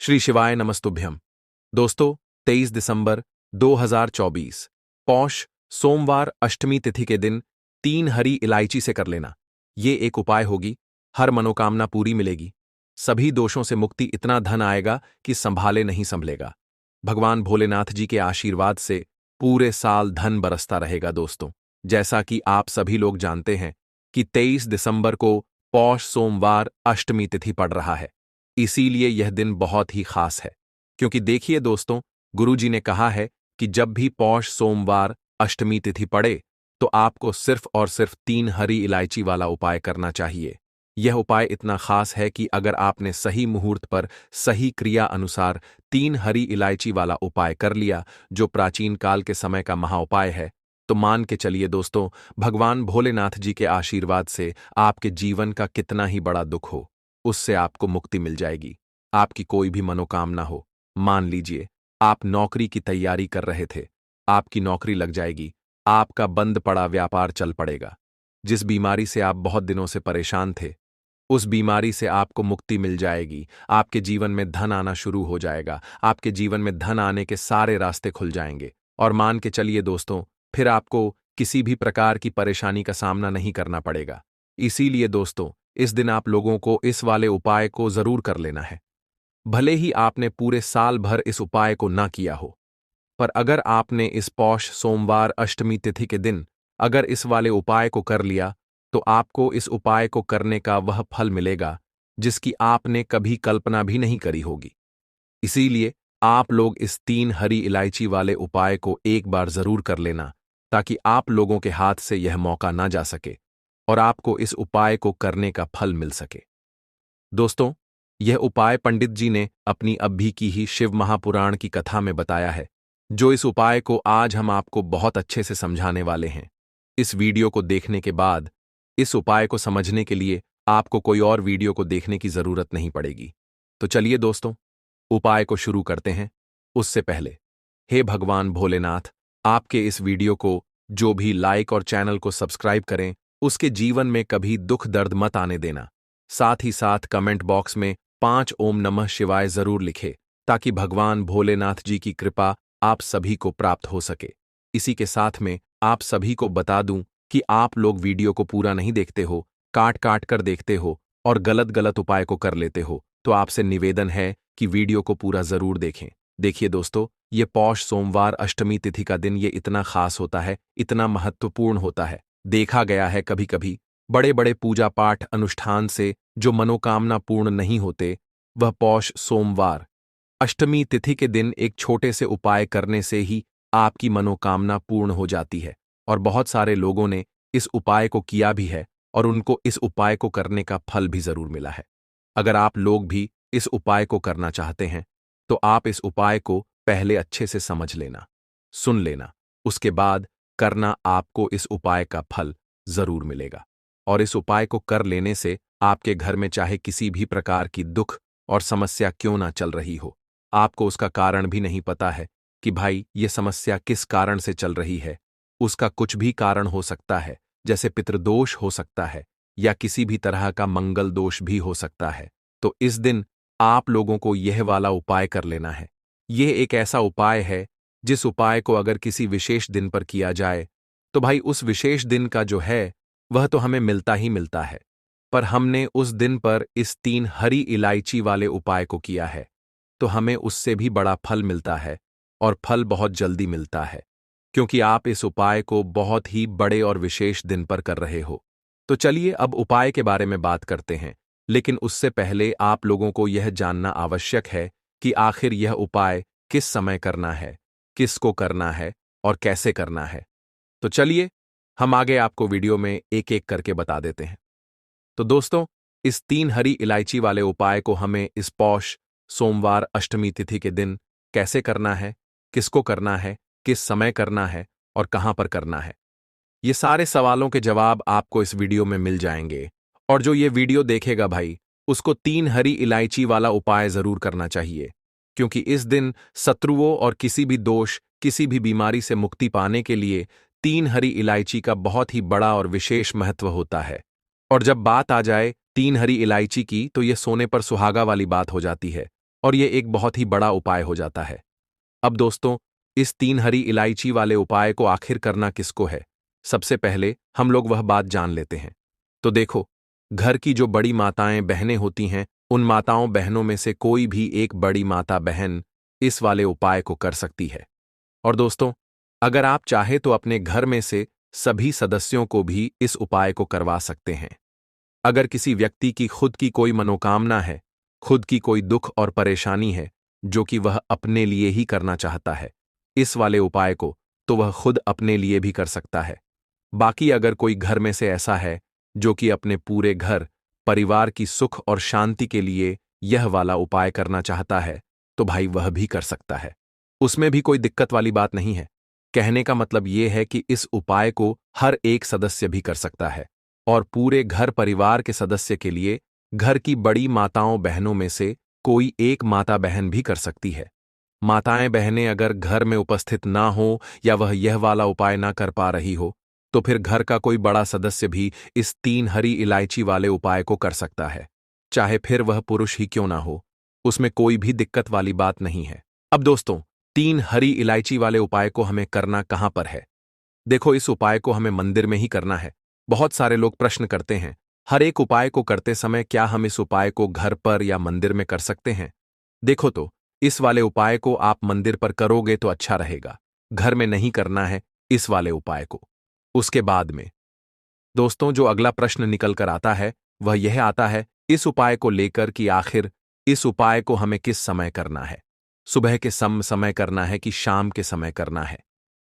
श्री शिवाय नमस्तुभ्यम। दोस्तों, 23 दिसंबर 2024 पौष सोमवार अष्टमी तिथि के दिन 3 हरी इलायची से कर लेना। ये एक उपाय होगी, हर मनोकामना पूरी मिलेगी, सभी दोषों से मुक्ति, इतना धन आएगा कि संभाले नहीं संभलेगा। भगवान भोलेनाथ जी के आशीर्वाद से पूरे साल धन बरसता रहेगा। दोस्तों, जैसा कि आप सभी लोग जानते हैं कि 23 दिसंबर को पौष सोमवार अष्टमी तिथि पड़ रहा है, इसीलिए यह दिन बहुत ही खास है। क्योंकि देखिए दोस्तों, गुरुजी ने कहा है कि जब भी पौष सोमवार अष्टमी तिथि पड़े तो आपको सिर्फ और सिर्फ 3 हरी इलायची वाला उपाय करना चाहिए। यह उपाय इतना खास है कि अगर आपने सही मुहूर्त पर सही क्रिया अनुसार 3 हरी इलायची वाला उपाय कर लिया, जो प्राचीन काल के समय का महाउपाय है, तो मान के चलिए दोस्तों, भगवान भोलेनाथ जी के आशीर्वाद से आपके जीवन का कितना ही बड़ा दुख हो, उससे आपको मुक्ति मिल जाएगी। आपकी कोई भी मनोकामना हो, मान लीजिए आप नौकरी की तैयारी कर रहे थे, आपकी नौकरी लग जाएगी, आपका बंद पड़ा व्यापार चल पड़ेगा। जिस बीमारी से आप बहुत दिनों से परेशान थे, उस बीमारी से आपको मुक्ति मिल जाएगी। आपके जीवन में धन आना शुरू हो जाएगा, आपके जीवन में धन आने के सारे रास्ते खुल जाएंगे। और मान के चलिए दोस्तों, फिर आपको किसी भी प्रकार की परेशानी का सामना नहीं करना पड़ेगा। इसीलिए दोस्तों, इस दिन आप लोगों को इस वाले उपाय को जरूर कर लेना है। भले ही आपने पूरे साल भर इस उपाय को ना किया हो, पर अगर आपने इस पौष सोमवार अष्टमी तिथि के दिन अगर इस वाले उपाय को कर लिया, तो आपको इस उपाय को करने का वह फल मिलेगा जिसकी आपने कभी कल्पना भी नहीं करी होगी। इसीलिए आप लोग इस 3 हरी इलायची वाले उपाय को एक बार जरूर कर लेना, ताकि आप लोगों के हाथ से यह मौका ना जा सके और आपको इस उपाय को करने का फल मिल सके। दोस्तों, यह उपाय पंडित जी ने अपनी अभी की ही शिव महापुराण की कथा में बताया है, जो इस उपाय को आज हम आपको बहुत अच्छे से समझाने वाले हैं। इस वीडियो को देखने के बाद इस उपाय को समझने के लिए आपको कोई और वीडियो को देखने की जरूरत नहीं पड़ेगी। तो चलिए दोस्तों, उपाय को शुरू करते हैं। उससे पहले, हे भगवान भोलेनाथ, आपके इस वीडियो को जो भी लाइक और चैनल को सब्सक्राइब करें, उसके जीवन में कभी दुख दर्द मत आने देना। साथ ही साथ कमेंट बॉक्स में 5 ओम नमः शिवाय जरूर लिखे, ताकि भगवान भोलेनाथ जी की कृपा आप सभी को प्राप्त हो सके। इसी के साथ में आप सभी को बता दूं कि आप लोग वीडियो को पूरा नहीं देखते हो, काट काट कर देखते हो और गलत गलत उपाय को कर लेते हो, तो आपसे निवेदन है कि वीडियो को पूरा जरूर देखें। देखिए दोस्तों, ये पौष सोमवार अष्टमी तिथि का दिन ये इतना खास होता है, इतना महत्वपूर्ण होता है। देखा गया है कभी कभी बड़े बड़े पूजा पाठ अनुष्ठान से जो मनोकामना पूर्ण नहीं होते, वह पौष सोमवार अष्टमी तिथि के दिन एक छोटे से उपाय करने से ही आपकी मनोकामना पूर्ण हो जाती है। और बहुत सारे लोगों ने इस उपाय को किया भी है और उनको इस उपाय को करने का फल भी जरूर मिला है। अगर आप लोग भी इस उपाय को करना चाहते हैं, तो आप इस उपाय को पहले अच्छे से समझ लेना, सुन लेना, उसके बाद करना, आपको इस उपाय का फल जरूर मिलेगा। और इस उपाय को कर लेने से आपके घर में चाहे किसी भी प्रकार की दुख और समस्या क्यों ना चल रही हो, आपको उसका कारण भी नहीं पता है कि भाई ये समस्या किस कारण से चल रही है, उसका कुछ भी कारण हो सकता है, जैसे पितृदोष हो सकता है या किसी भी तरह का मंगल दोष भी हो सकता है। तो इस दिन आप लोगों को यह वाला उपाय कर लेना है। यह एक ऐसा उपाय है जिस उपाय को अगर किसी विशेष दिन पर किया जाए, तो भाई उस विशेष दिन का जो है वह तो हमें मिलता ही मिलता है। पर हमने उस दिन पर इस 3 हरी इलायची वाले उपाय को किया है, तो हमें उससे भी बड़ा फल मिलता है, और फल बहुत जल्दी मिलता है, क्योंकि आप इस उपाय को बहुत ही बड़े और विशेष दिन पर कर रहे हो। तो चलिए अब उपाय के बारे में बात करते हैं, लेकिन उससे पहले आप लोगों को यह जानना आवश्यक है कि आखिर यह उपाय किस समय करना है, किसको करना है और कैसे करना है। तो चलिए हम आगे आपको वीडियो में एक एक करके बता देते हैं। तो दोस्तों, इस 3 हरी इलायची वाले उपाय को हमें इस पौष सोमवार अष्टमी तिथि के दिन कैसे करना है, किसको करना है, किस समय करना है और कहां पर करना है, ये सारे सवालों के जवाब आपको इस वीडियो में मिल जाएंगे। और जो ये वीडियो देखेगा भाई, उसको 3 हरी इलायची वाला उपाय जरूर करना चाहिए, क्योंकि इस दिन शत्रुओं और किसी भी दोष, किसी भी बीमारी से मुक्ति पाने के लिए 3 हरी इलायची का बहुत ही बड़ा और विशेष महत्व होता है। और जब बात आ जाए 3 हरी इलायची की, तो यह सोने पर सुहागा वाली बात हो जाती है। और ये एक बहुत ही बड़ा उपाय हो जाता है। अब दोस्तों, इस 3 हरी इलायची वाले उपाय को आखिर करना किसको है? सबसे पहले हम लोग वह बात जान लेते हैं। तो देखो, घर की जो बड़ी माताएं बहनें होती हैं, उन माताओं बहनों में से कोई भी एक बड़ी माता बहन इस वाले उपाय को कर सकती है। और दोस्तों, अगर आप चाहे तो अपने घर में से सभी सदस्यों को भी इस उपाय को करवा सकते हैं। अगर किसी व्यक्ति की खुद की कोई मनोकामना है, खुद की कोई दुख और परेशानी है, जो कि वह अपने लिए ही करना चाहता है, इस वाले उपाय को तो वह खुद अपने लिए भी कर सकता है। बाकी अगर कोई घर में से ऐसा है जो कि अपने पूरे घर परिवार की सुख और शांति के लिए यह वाला उपाय करना चाहता है, तो भाई वह भी कर सकता है। उसमें भी कोई दिक्कत वाली बात नहीं है। कहने का मतलब यह है कि इस उपाय को हर एक सदस्य भी कर सकता है और पूरे घर परिवार के सदस्य के लिए घर की बड़ी माताओं बहनों में से कोई एक माता बहन भी कर सकती है। माताएं बहनें अगर घर में उपस्थित ना हो या वह यह वाला उपाय ना कर पा रही हो, तो फिर घर का कोई बड़ा सदस्य भी इस 3 हरी इलायची वाले उपाय को कर सकता है, चाहे फिर वह पुरुष ही क्यों ना हो। उसमें कोई भी दिक्कत वाली बात नहीं है। अब दोस्तों, 3 हरी इलायची वाले उपाय को हमें करना कहां पर है? देखो, इस उपाय को हमें मंदिर में ही करना है। बहुत सारे लोग प्रश्न करते हैं, हर एक उपाय को करते समय क्या हम इस उपाय को घर पर या मंदिर में कर सकते हैं? देखो तो, इस वाले उपाय को आप मंदिर पर करोगे तो अच्छा रहेगा। घर में नहीं करना है इस वाले उपाय को। उसके बाद में दोस्तों, जो अगला प्रश्न निकल कर आता है वह यह आता है इस उपाय को लेकर कि आखिर इस उपाय को हमें किस समय करना है? सुबह के समय करना है कि शाम के समय करना है?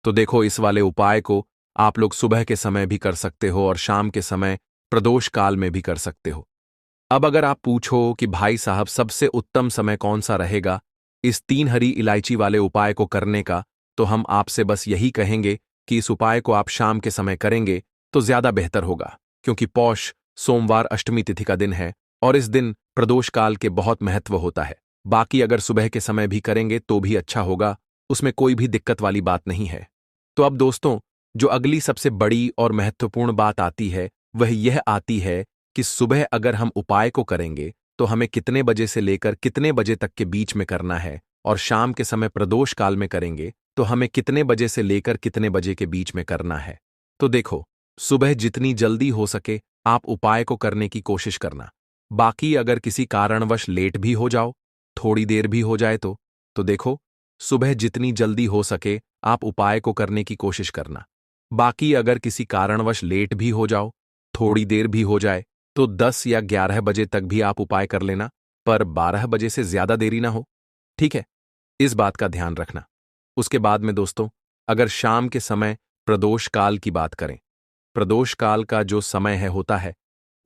तो देखो, इस वाले उपाय को आप लोग सुबह के समय भी कर सकते हो और शाम के समय प्रदोष काल में भी कर सकते हो। अब अगर आप पूछो कि भाई साहब सबसे उत्तम समय कौन सा रहेगा इस 3 हरी इलायची वाले उपाय को करने का, तो हम आपसे बस यही कहेंगे कि इस उपाय को आप शाम के समय करेंगे तो ज्यादा बेहतर होगा, क्योंकि पौष सोमवार अष्टमी तिथि का दिन है और इस दिन प्रदोष काल के बहुत महत्व होता है। बाकी अगर सुबह के समय भी करेंगे तो भी अच्छा होगा, उसमें कोई भी दिक्कत वाली बात नहीं है। तो अब दोस्तों, जो अगली सबसे बड़ी और महत्वपूर्ण बात आती है वह यह आती है कि सुबह अगर हम उपाय को करेंगे तो हमें कितने बजे से लेकर कितने बजे तक के बीच में करना है, और शाम के समय प्रदोष काल में करेंगे तो हमें कितने बजे से लेकर कितने बजे के बीच में करना है। तो देखो, सुबह जितनी जल्दी हो सके आप उपाय को करने की कोशिश करना। बाकी अगर किसी कारणवश लेट भी हो जाओ, थोड़ी देर भी हो जाए तो देखो, सुबह जितनी जल्दी हो सके आप उपाय को करने की कोशिश करना। बाकी अगर किसी कारणवश लेट भी हो जाओ, थोड़ी देर भी हो जाए, तो 10 या 11 बजे तक भी आप उपाय कर लेना, पर 12 बजे से ज्यादा देरी ना हो। ठीक है, इस बात का ध्यान रखना। उसके बाद में दोस्तों, अगर शाम के समय प्रदोष काल की बात करें, प्रदोष काल का जो समय है होता है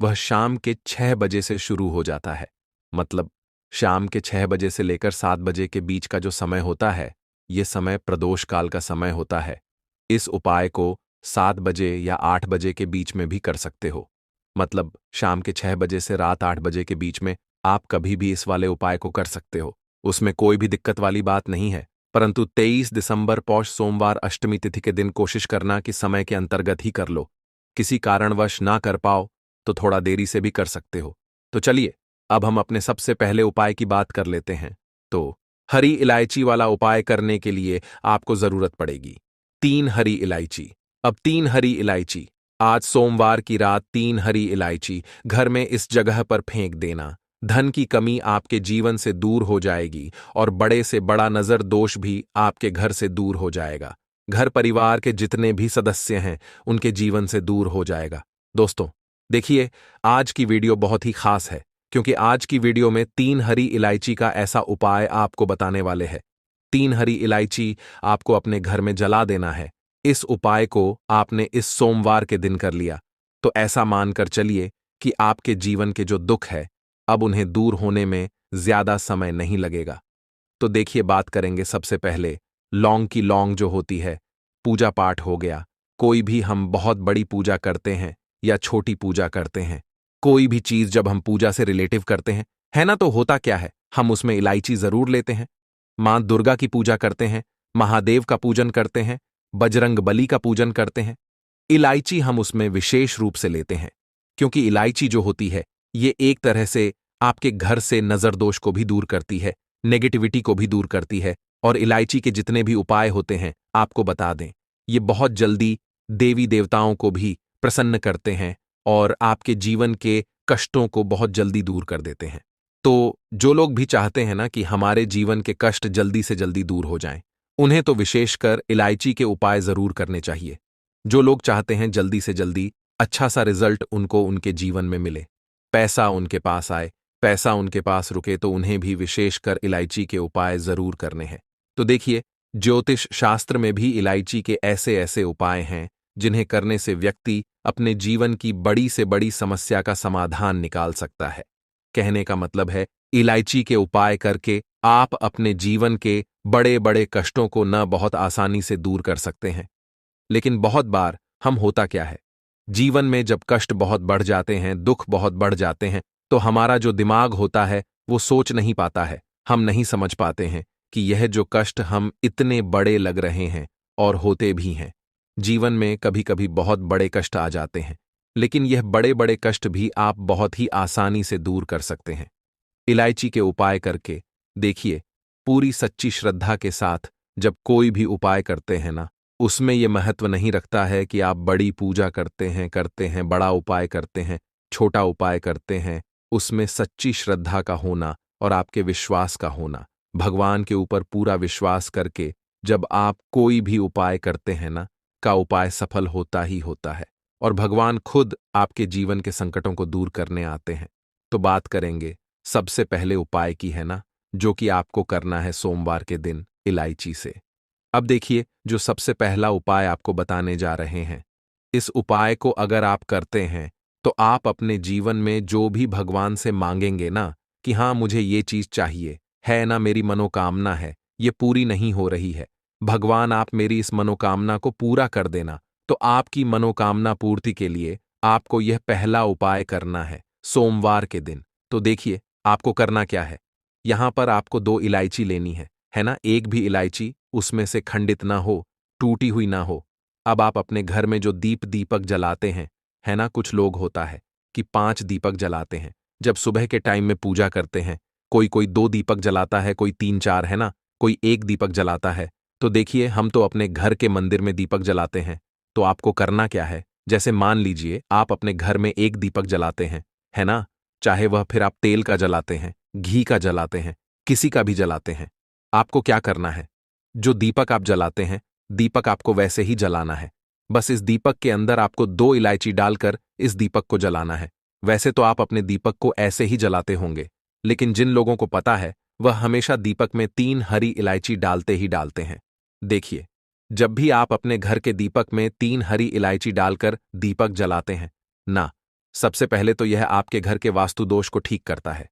वह शाम के 6 बजे से शुरू हो जाता है। मतलब शाम के 6 बजे से लेकर 7 बजे के बीच का जो समय होता है, यह समय प्रदोष काल का समय होता है। इस उपाय को 7 बजे या 8 बजे के बीच में भी कर सकते हो। मतलब शाम के 6 बजे से रात 8 बजे के बीच में आप कभी भी इस वाले उपाय को कर सकते हो, उसमें कोई भी दिक्कत वाली बात नहीं है। परंतु 23 दिसंबर पौष सोमवार अष्टमी तिथि के दिन कोशिश करना कि समय के अंतर्गत ही कर लो। किसी कारणवश ना कर पाओ तो थोड़ा देरी से भी कर सकते हो। तो चलिए, अब हम अपने सबसे पहले उपाय की बात कर लेते हैं। तो हरी इलायची वाला उपाय करने के लिए आपको जरूरत पड़ेगी 3 हरी इलायची। अब 3 हरी इलायची, आज सोमवार की रात 3 हरी इलायची घर में इस जगह पर फेंक देना। धन की कमी आपके जीवन से दूर हो जाएगी और बड़े से बड़ा नजर दोष भी आपके घर से दूर हो जाएगा। घर परिवार के जितने भी सदस्य हैं उनके जीवन से दूर हो जाएगा। दोस्तों देखिए, आज की वीडियो बहुत ही खास है, क्योंकि आज की वीडियो में 3 हरी इलायची का ऐसा उपाय आपको बताने वाले हैं। 3 हरी इलायची आपको अपने घर में जला देना है। इस उपाय को आपने इस सोमवार के दिन कर लिया तो ऐसा मानकर चलिए कि आपके जीवन के जो दुख है अब उन्हें दूर होने में ज्यादा समय नहीं लगेगा। तो देखिए, बात करेंगे सबसे पहले लौंग की। लौंग जो होती है, पूजा पाठ हो गया, कोई भी हम बहुत बड़ी पूजा करते हैं या छोटी पूजा करते हैं, कोई भी चीज जब हम पूजा से रिलेटिव करते हैं, है ना, तो होता क्या है, हम उसमें इलायची जरूर लेते हैं। मां दुर्गा की पूजा करते हैं, महादेव का पूजन करते हैं, बजरंग बली का पूजन करते हैं, इलायची हम उसमें विशेष रूप से लेते हैं, क्योंकि इलायची जो होती है ये एक तरह से आपके घर से नजर दोष को भी दूर करती है। नेगेटिविटी को भी दूर करती है। और इलायची के जितने भी उपाय होते हैं आपको बता दें, ये बहुत जल्दी देवी देवताओं को भी प्रसन्न करते हैं और आपके जीवन के कष्टों को बहुत जल्दी दूर कर देते हैं। तो जो लोग भी चाहते हैं ना कि हमारे जीवन के कष्ट जल्दी से जल्दी दूर हो जाएं, उन्हें तो विशेषकर इलायची के उपाय जरूर करने चाहिए। जो लोग चाहते हैं जल्दी से जल्दी अच्छा सा रिजल्ट उनको उनके जीवन में मिले, पैसा उनके पास आए, पैसा उनके पास रुके, तो उन्हें भी विशेषकर इलायची के उपाय जरूर करने हैं। तो देखिए, ज्योतिष शास्त्र में भी इलायची के ऐसे ऐसे उपाय हैं जिन्हें करने से व्यक्ति अपने जीवन की बड़ी से बड़ी समस्या का समाधान निकाल सकता है। कहने का मतलब है, इलायची के उपाय करके आप अपने जीवन के बड़े बड़े कष्टों को न बहुत आसानी से दूर कर सकते हैं। लेकिन बहुत बार हम होता क्या है, जीवन में जब कष्ट बहुत बढ़ जाते हैं, दुख बहुत बढ़ जाते हैं, तो हमारा जो दिमाग होता है वो सोच नहीं पाता है, हम नहीं समझ पाते हैं कि यह जो कष्ट हम इतने बड़े लग रहे हैं और होते भी हैं। जीवन में कभी कभी बहुत बड़े कष्ट आ जाते हैं, लेकिन यह बड़े बड़े कष्ट भी आप बहुत ही आसानी से दूर कर सकते हैं इलायची के उपाय करके। देखिए, पूरी सच्ची श्रद्धा के साथ जब कोई भी उपाय करते हैं ना, उसमें यह महत्व नहीं रखता है कि आप बड़ी पूजा करते हैं, बड़ा उपाय करते हैं, छोटा उपाय करते हैं। उसमें सच्ची श्रद्धा का होना और आपके विश्वास का होना, भगवान के ऊपर पूरा विश्वास करके जब आप कोई भी उपाय करते हैं ना, का उपाय सफल होता ही होता है और भगवान खुद आपके जीवन के संकटों को दूर करने आते हैं। तो बात करेंगे सबसे पहले उपाय की, है ना, जो कि आपको करना है सोमवार के दिन इलायची से। अब देखिए, जो सबसे पहला उपाय आपको बताने जा रहे हैं, इस उपाय को अगर आप करते हैं तो आप अपने जीवन में जो भी भगवान से मांगेंगे ना कि हाँ मुझे ये चीज चाहिए, है ना, मेरी मनोकामना है, ये पूरी नहीं हो रही है, भगवान आप मेरी इस मनोकामना को पूरा कर देना। तो आपकी मनोकामना पूर्ति के लिए आपको यह पहला उपाय करना है सोमवार के दिन। तो देखिए, आपको करना क्या है, यहां पर आपको 2 इलायची लेनी है ना, एक भी इलायची उसमें से खंडित ना हो, टूटी हुई ना हो। अब आप अपने घर में जो दीपक जलाते हैं, है ना, कुछ लोग होता है कि 5 दीपक जलाते हैं जब सुबह के टाइम में पूजा करते हैं। कोई कोई 2 दीपक जलाता है, कोई 3-4, है ना, कोई 1 दीपक जलाता है। तो देखिए, हम तो अपने घर के मंदिर में दीपक जलाते हैं। तो आपको करना क्या है, जैसे मान लीजिए आप अपने घर में 1 दीपक जलाते हैं, है ना, चाहे वह फिर आप तेल का जलाते हैं, घी का जलाते हैं, किसी का भी जलाते हैं। आपको क्या करना है, जो दीपक आप जलाते हैं, दीपक आपको वैसे ही जलाना है। बस इस दीपक के अंदर आपको 2 इलायची डालकर इस दीपक को जलाना है। वैसे तो आप अपने दीपक को ऐसे ही जलाते होंगे, लेकिन जिन लोगों को पता है वह हमेशा दीपक में 3 हरी इलायची डालते ही डालते हैं। देखिए, जब भी आप अपने घर के दीपक में 3 हरी इलायची डालकर दीपक जलाते हैं ना, सबसे पहले तो यह आपके घर के वास्तु दोष को ठीक करता है।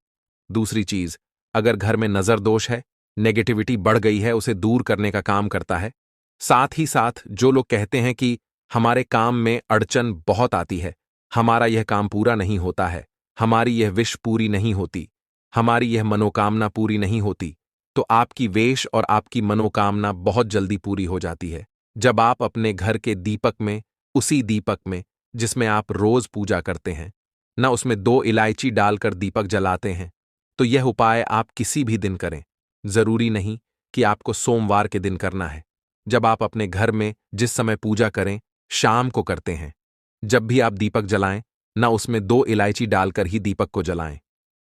दूसरी चीज, अगर घर में नजर दोष है, नेगेटिविटी बढ़ गई है, उसे दूर करने का काम करता है। साथ ही साथ जो लोग कहते हैं कि हमारे काम में अड़चन बहुत आती है, हमारा यह काम पूरा नहीं होता है, हमारी यह विश पूरी नहीं होती, हमारी यह मनोकामना पूरी नहीं होती, तो आपकी वेश और आपकी मनोकामना बहुत जल्दी पूरी हो जाती है जब आप अपने घर के दीपक में, उसी दीपक में जिसमें आप रोज पूजा करते हैं ना, उसमें 2 इलायची डालकर दीपक जलाते हैं। तो यह उपाय आप किसी भी दिन करें, जरूरी नहीं कि आपको सोमवार के दिन करना है। जब आप अपने घर में जिस समय पूजा करें, शाम को करते हैं, जब भी आप दीपक जलाएं ना, उसमें 2 इलायची डालकर ही दीपक को जलाएं।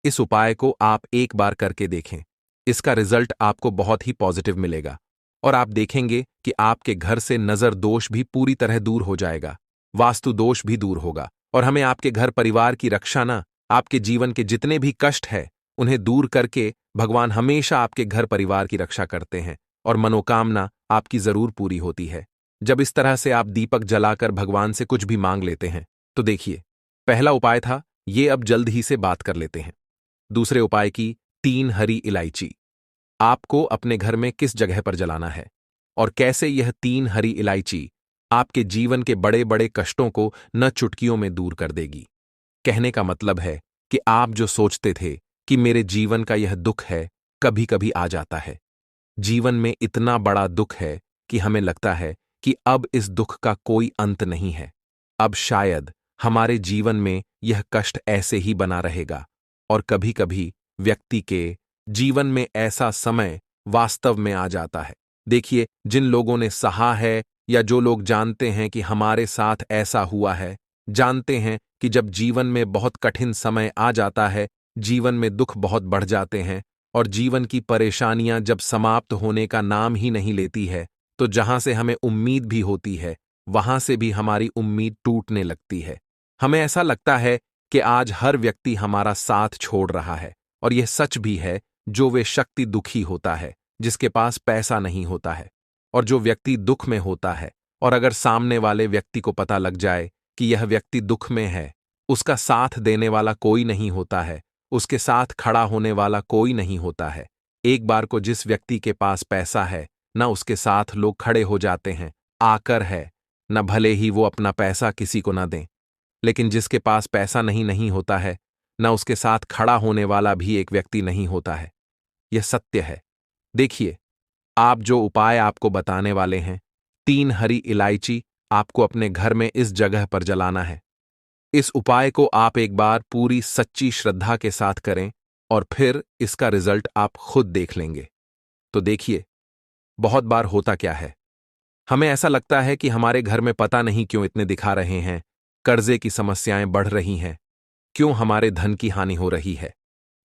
इस उपाय को आप एक बार करके देखें, इसका रिजल्ट आपको बहुत ही पॉजिटिव मिलेगा और आप देखेंगे कि आपके घर से नजर दोष भी पूरी तरह दूर हो जाएगा, वास्तु दोष भी दूर होगा और हमें आपके घर परिवार की रक्षा ना, आपके जीवन के जितने भी कष्ट है उन्हें दूर करके भगवान हमेशा आपके घर परिवार की रक्षा करते हैं और मनोकामना आपकी जरूर पूरी होती है जब इस तरह से आप दीपक जलाकर भगवान से कुछ भी मांग लेते हैं। तो देखिए, पहला उपाय था ये, अब जल्द ही से बात कर लेते हैं दूसरे उपाय की। 3 हरी इलायची आपको अपने घर में किस जगह पर जलाना है और कैसे यह 3 हरी इलायची आपके जीवन के बड़े बड़े कष्टों को न चुटकियों में दूर कर देगी। कहने का मतलब है कि आप जो सोचते थे कि मेरे जीवन का यह दुख है, कभी कभी आ जाता है, जीवन में इतना बड़ा दुख है कि हमें लगता है कि अब इस दुख का कोई अंत नहीं है, अब शायद हमारे जीवन में यह कष्ट ऐसे ही बना रहेगा। और कभी कभी व्यक्ति के जीवन में ऐसा समय वास्तव में आ जाता है। देखिए, जिन लोगों ने सहा है या जो लोग जानते हैं कि हमारे साथ ऐसा हुआ है, जानते हैं कि जब जीवन में बहुत कठिन समय आ जाता है, जीवन में दुख बहुत बढ़ जाते हैं और जीवन की परेशानियां जब समाप्त होने का नाम ही नहीं लेती है, तो जहां से हमें उम्मीद भी होती है, वहां से भी हमारी उम्मीद टूटने लगती है। हमें ऐसा लगता है कि आज हर व्यक्ति हमारा साथ छोड़ रहा है, और यह सच भी है। जो वे शक्ति दुखी होता है, जिसके पास पैसा नहीं होता है, और जो व्यक्ति दुख में होता है, और अगर सामने वाले व्यक्ति को पता लग जाए कि यह व्यक्ति दुख में है, उसका साथ देने वाला कोई नहीं होता है, उसके साथ खड़ा होने वाला कोई नहीं होता है। एक बार को जिस व्यक्ति के पास पैसा है, न उसके साथ लोग खड़े हो जाते हैं, आकर है, न भले ही वो अपना पैसा किसी को न दें। लेकिन जिसके पास पैसा नहीं होता है, न उसके साथ खड़ा होने वाला भी एक व्यक्ति नहीं होता है। यह सत्य है। देखिए, आप जो उपाय आपको बताने वाले हैं, 3 हरी इलायची आपको अपने घर में इस जगह पर जलाना है। इस उपाय को आप एक बार पूरी सच्ची श्रद्धा के साथ करें और फिर इसका रिजल्ट आप खुद देख लेंगे। तो देखिए, बहुत बार होता क्या है, हमें ऐसा लगता है कि हमारे घर में पता नहीं क्यों इतने दिखा रहे हैं, कर्जे की समस्याएं बढ़ रही हैं, क्यों हमारे धन की हानि हो रही है।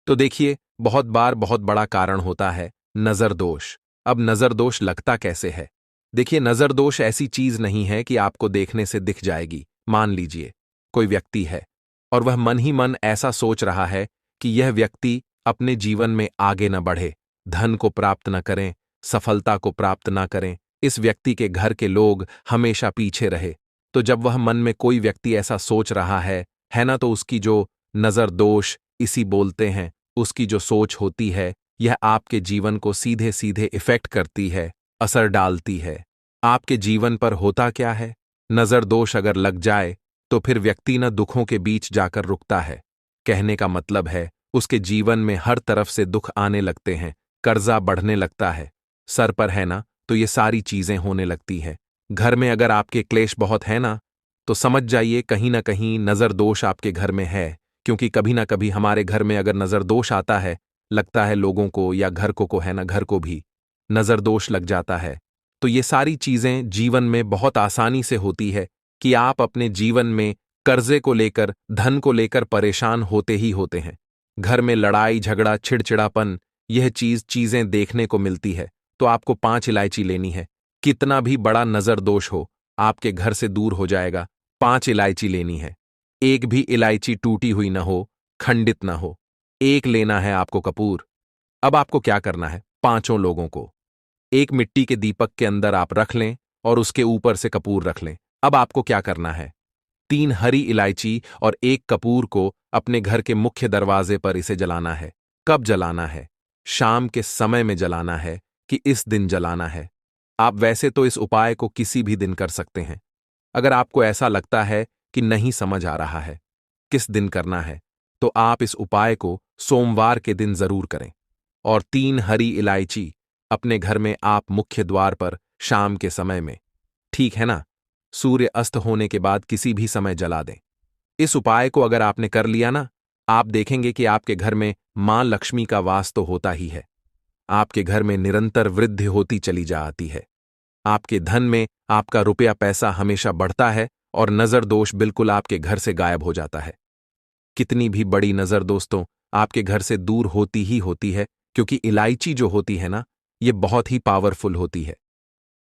तो देखिए, बहुत बार बहुत बड़ा कारण होता है नजर दोष। अब नजर दोष लगता कैसे है? देखिए, नजर दोष ऐसी चीज नहीं है कि आपको देखने से दिख जाएगी। मान लीजिए, कोई व्यक्ति है और वह मन ही मन ऐसा सोच रहा है कि यह व्यक्ति अपने जीवन में आगे न बढ़े, धन को प्राप्त न करें, सफलता को प्राप्त न करें, इस व्यक्ति के घर के लोग हमेशा पीछे रहे। तो जब वह मन में कोई व्यक्ति ऐसा सोच रहा है ना, तो उसकी जो नजर दोष इसी बोलते हैं, उसकी जो सोच होती है, यह आपके जीवन को सीधे सीधे इफेक्ट करती है, असर डालती है। आपके जीवन पर होता क्या है? नजर दोष अगर लग जाए तो फिर व्यक्ति न दुखों के बीच जाकर रुकता है। कहने का मतलब है, उसके जीवन में हर तरफ से दुख आने लगते हैं, कर्जा बढ़ने लगता है, सर पर है ना, तो ये सारी चीजें होने लगती हैं। घर में अगर आपके क्लेश बहुत है ना, तो समझ जाइए कहीं ना कहीं नजर दोष आपके घर में है। क्योंकि कभी ना कभी हमारे घर में अगर नजर दोष आता है, लगता है लोगों को या घर को है ना, घर को भी नजर दोष लग जाता है। तो ये सारी चीजें जीवन में बहुत आसानी से होती है कि आप अपने जीवन में कर्जे को लेकर, धन को लेकर परेशान होते ही होते हैं। घर में लड़ाई झगड़ा, चिड़चिड़ापन, यह चीजें देखने को मिलती है। तो आपको 5 इलायची लेनी है। कितना भी बड़ा नजर दोष हो, आपके घर से दूर हो जाएगा। 5 इलायची लेनी है। एक भी इलायची टूटी हुई न हो, खंडित न हो। एक लेना है आपको कपूर। अब आपको क्या करना है? 5 लोगों को एक मिट्टी के दीपक के अंदर आप रख लें और उसके ऊपर से कपूर रख लें। अब आपको क्या करना है? 3 हरी इलायची और 1 कपूर को अपने घर के मुख्य दरवाजे पर इसे जलाना है। कब जलाना है? शाम के समय में जलाना है कि इस दिन जलाना है? आप वैसे तो इस उपाय को किसी भी दिन कर सकते हैं। अगर आपको ऐसा लगता है कि नहीं समझ आ रहा है किस दिन करना है, तो आप इस उपाय को सोमवार के दिन जरूर करें। और 3 हरी इलायची अपने घर में आप मुख्य द्वार पर शाम के समय में, ठीक है ना, सूर्य अस्त होने के बाद किसी भी समय जला दें। इस उपाय को अगर आपने कर लिया ना, आप देखेंगे कि आपके घर में मां लक्ष्मी का वास तो होता ही है। आपके घर में निरंतर वृद्धि होती चली जाती है। आपके धन में आपका रुपया पैसा हमेशा बढ़ता है और नजर दोष बिल्कुल आपके घर से गायब हो जाता है। कितनी भी बड़ी नजर दोस्तों आपके घर से दूर होती ही होती है, क्योंकि इलायची जो होती है ना, यह बहुत ही पावरफुल होती है।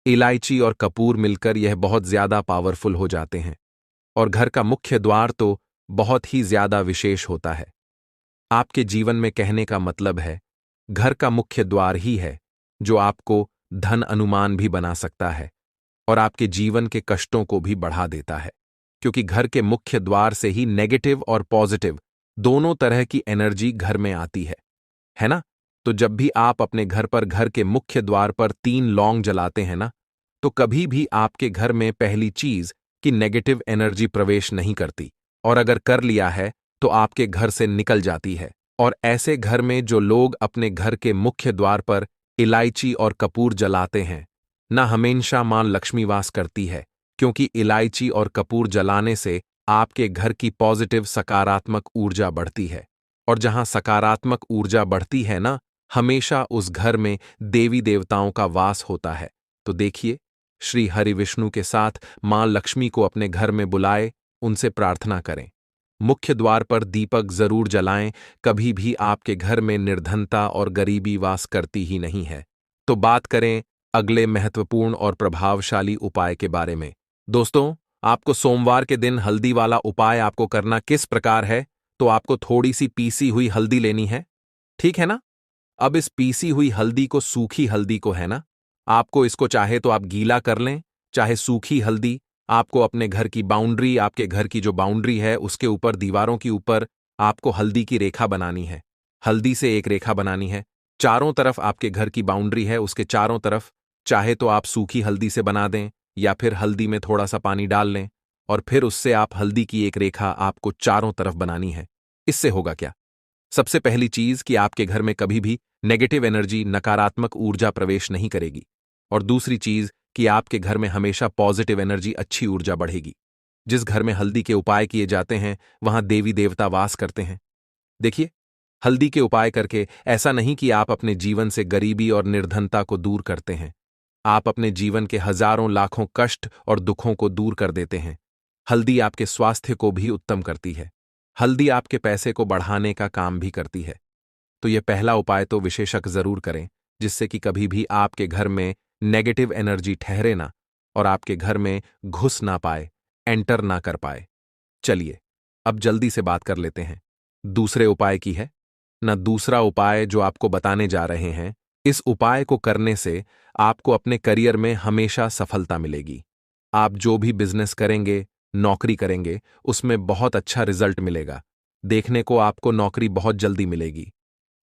इलायची और कपूर मिलकर यह बहुत ज्यादा पावरफुल हो जाते हैं और घर का मुख्य द्वार तो बहुत ही ज्यादा विशेष होता है। आपके जीवन में कहने का मतलब है, घर का मुख्य द्वार ही है जो आपको धन अनुमान भी बना सकता है और आपके जीवन के कष्टों को भी बढ़ा देता है। क्योंकि घर के मुख्य द्वार से ही नेगेटिव और पॉजिटिव दोनों तरह की एनर्जी घर में आती है ना? तो जब भी आप अपने घर पर घर के मुख्य द्वार पर 3 लौंग जलाते हैं ना, तो कभी भी आपके घर में पहली चीज कि नेगेटिव एनर्जी प्रवेश नहीं करती, और अगर कर लिया है तो आपके घर से निकल जाती है। और ऐसे घर में जो लोग अपने घर के मुख्य द्वार पर इलायची और कपूर जलाते हैं ना, हमेशा मां लक्ष्मी वास करती है। क्योंकि इलायची और कपूर जलाने से आपके घर की पॉजिटिव सकारात्मक ऊर्जा बढ़ती है, और जहां सकारात्मक ऊर्जा बढ़ती है ना, हमेशा उस घर में देवी देवताओं का वास होता है। तो देखिए, श्री हरि विष्णु के साथ मां लक्ष्मी को अपने घर में बुलाए, उनसे प्रार्थना करें। मुख्य द्वार पर दीपक जरूर जलाएं, कभी भी आपके घर में निर्धनता और गरीबी वास करती ही नहीं है। तो बात करें अगले महत्वपूर्ण और प्रभावशाली उपाय के बारे में। दोस्तों, आपको सोमवार के दिन हल्दी वाला उपाय आपको करना किस प्रकार है? तो आपको थोड़ी सी पीसी हुई हल्दी लेनी है, ठीक है ना? अब इस पीसी हुई हल्दी को, सूखी हल्दी को, है ना, आपको इसको चाहे तो आप गीला कर लें, चाहे सूखी हल्दी। आपको अपने घर की बाउंड्री, आपके घर की जो बाउंड्री है उसके ऊपर, दीवारों के ऊपर आपको हल्दी की रेखा बनानी है। हल्दी से एक रेखा बनानी है। चारों तरफ आपके घर की बाउंड्री है, उसके चारों तरफ चाहे तो आप सूखी हल्दी से बना दें, या फिर हल्दी में थोड़ा सा पानी डाल लें और फिर उससे आप हल्दी की एक रेखा आपको चारों तरफ बनानी है। इससे होगा क्या? सबसे पहली चीज कि आपके घर में कभी भी नेगेटिव एनर्जी, नकारात्मक ऊर्जा प्रवेश नहीं करेगी। और दूसरी चीज कि आपके घर में हमेशा पॉजिटिव एनर्जी, अच्छी ऊर्जा बढ़ेगी। जिस घर में हल्दी के उपाय किए जाते हैं वहां देवी देवता वास करते हैं। देखिए, हल्दी के उपाय करके ऐसा नहीं कि आप अपने जीवन से गरीबी और निर्धनता को दूर करते हैं। आप अपने जीवन के हजारों लाखों कष्ट और दुखों को दूर कर देते हैं। हल्दी आपके स्वास्थ्य को भी उत्तम करती है। हल्दी आपके पैसे को बढ़ाने का काम भी करती है। तो यह पहला उपाय तो विशेषक जरूर करें, जिससे कि कभी भी आपके घर में नेगेटिव एनर्जी ठहरे ना और आपके घर में घुस ना पाए, एंटर ना कर पाए। चलिए, अब जल्दी से बात कर लेते हैं दूसरे उपाय की है ना। दूसरा उपाय जो आपको बताने जा रहे हैं, इस उपाय को करने से आपको अपने करियर में हमेशा सफलता मिलेगी। आप जो भी बिजनेस करेंगे, नौकरी करेंगे, उसमें बहुत अच्छा रिजल्ट मिलेगा। देखने को आपको नौकरी बहुत जल्दी मिलेगी।